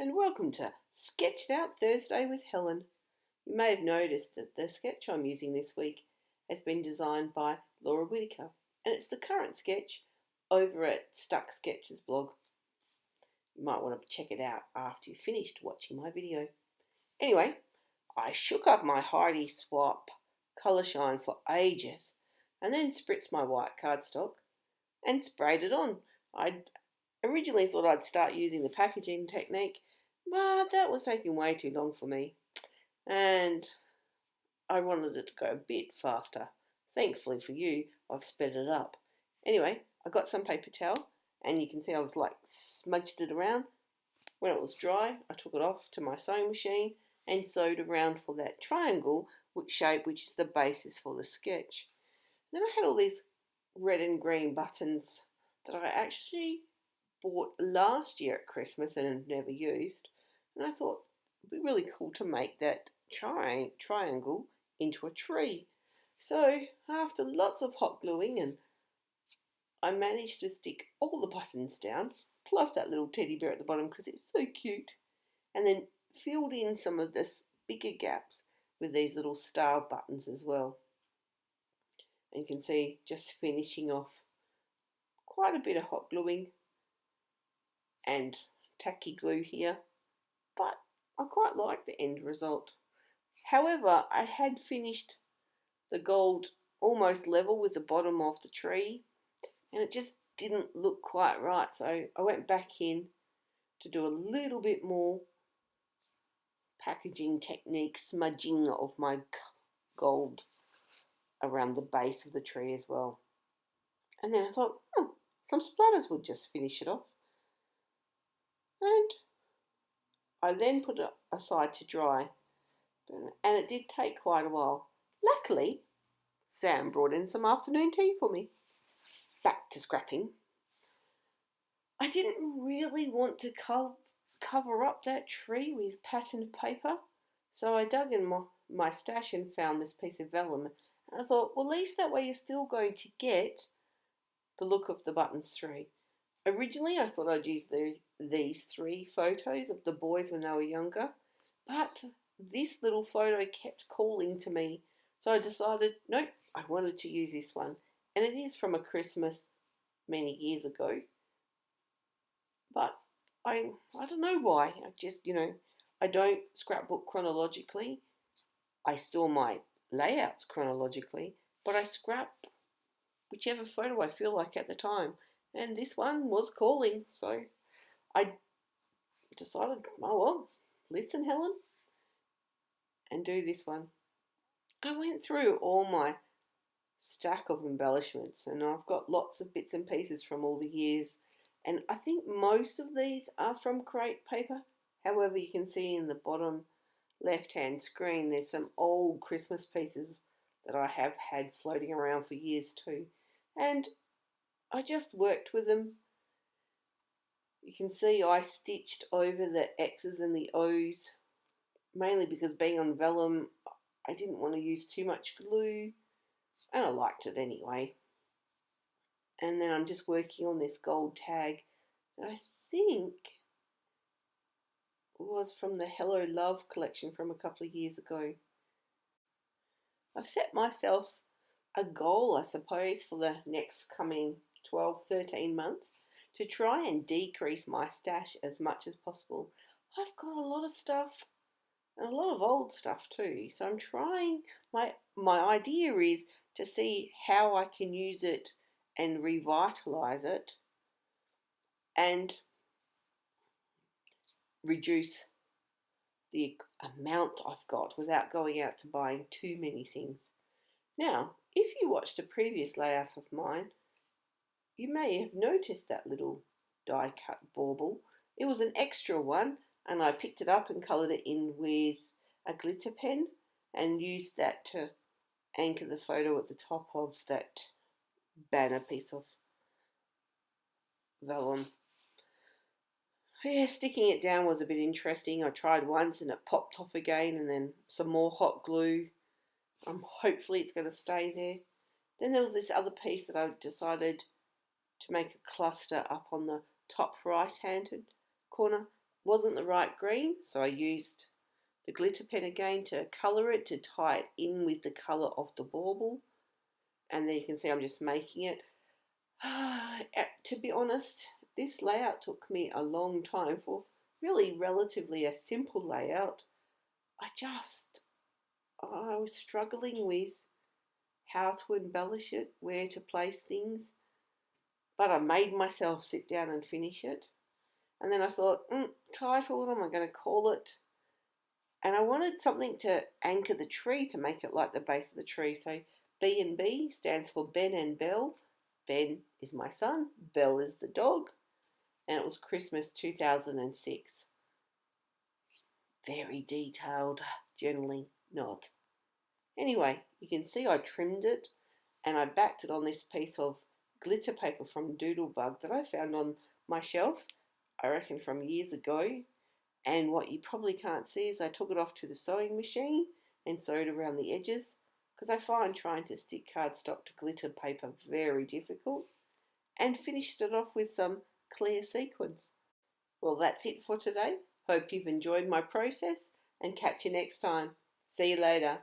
and welcome to Sketched Out Thursday with Helen. You may have noticed that the sketch I'm using this week has been designed by Laura Whitaker, and it's the current sketch over at Stuck Sketches blog. You might want to check it out after you've finished watching my video. Anyway, I shook up my Heidi Swap colour shine for ages and then spritzed my white cardstock and sprayed it on. I originally thought I'd start using the packaging technique, but that was taking way too long for me, and I wanted it to go a bit faster. Thankfully for you, I've sped it up. Anyway, I got some paper towel, and you can see I was like smudged it around. When it was dry, I took it off to my sewing machine and sewed around for that triangle shape, which is the basis for the sketch. Then I had all these red and green buttons that I actually bought last year at Christmas and had never used, and I thought it'd be really cool to make that triangle into a tree. So after lots of hot gluing, and I managed to stick all the buttons down, plus that little teddy bear at the bottom because it's so cute, and then filled in some of this bigger gaps with these little star buttons as well. And you can see just finishing off quite a bit of hot gluing and tacky glue here, but I quite like the end result. However, I had finished the gold almost level with the bottom of the tree, and it just didn't look quite right, so I went back in to do a little bit more packaging technique, smudging of my gold around the base of the tree as well. And then I thought, some splatters would just finish it off. And I then put it aside to dry, and it did take quite a while. Luckily, Sam brought in some afternoon tea for me. Back to scrapping. I didn't really want to cover up that tree with patterned paper, so I dug in my stash and found this piece of vellum. And I thought, well, at least that way you're still going to get the look of the buttons through. Originally, I thought I'd use these three photos of the boys when they were younger, but this little photo kept calling to me, so I decided, nope, I wanted to use this one. And it is from a Christmas many years ago, but I don't know why. I just, I don't scrapbook chronologically. I store my layouts chronologically, but I scrap whichever photo I feel like at the time. And this one was calling, so I decided, oh well, listen, Helen, and do this one. I went through all my stack of embellishments, and I've got lots of bits and pieces from all the years, and I think most of these are from crepe paper. However, you can see in the bottom left hand screen there's some old Christmas pieces that I have had floating around for years too, and I just worked with them. You can see I stitched over the X's and the O's, mainly because being on vellum I didn't want to use too much glue, and I liked it anyway. And then I'm just working on this gold tag that I think was from the Hello Love collection from a couple of years ago. I've set myself a goal, I suppose, for the next coming 12-13 months to try and decrease my stash as much as possible. I've got a lot of stuff, and a lot of old stuff too, so I'm trying, my idea is to see how I can use it and revitalize it and reduce the amount I've got without going out to buying too many things. Now, if you watched a previous layout of mine, you may have noticed that little die cut bauble. It was an extra one, and I picked it up and coloured it in with a glitter pen and used that to anchor the photo at the top of that banner piece of vellum. Yeah, sticking it down was a bit interesting. I tried once and it popped off again, and then some more hot glue. Hopefully it's going to stay there. Then there was this other piece that I decided to make a cluster up on the top right-handed corner wasn't the right green, so I used the glitter pen again to colour it, to tie it in with the colour of the bauble. And then you can see I'm just making it. To be honest, this layout took me a long time for really relatively a simple layout. I was struggling with how to embellish it, where to place things, but I made myself sit down and finish it. And then I thought, title, what am I going to call it? And I wanted something to anchor the tree, to make it like the base of the tree. So B&B stands for Ben and Belle. Ben is my son, Belle is the dog, and it was Christmas 2006. Very detailed, journaling, not. Anyway, you can see I trimmed it and I backed it on this piece of glitter paper from Doodlebug that I found on my shelf, I reckon from years ago. And what you probably can't see is I took it off to the sewing machine and sewed around the edges, because I find trying to stick cardstock to glitter paper very difficult, and finished it off with some clear sequins. Well, that's it for today. Hope you've enjoyed my process, and catch you next time. See you later.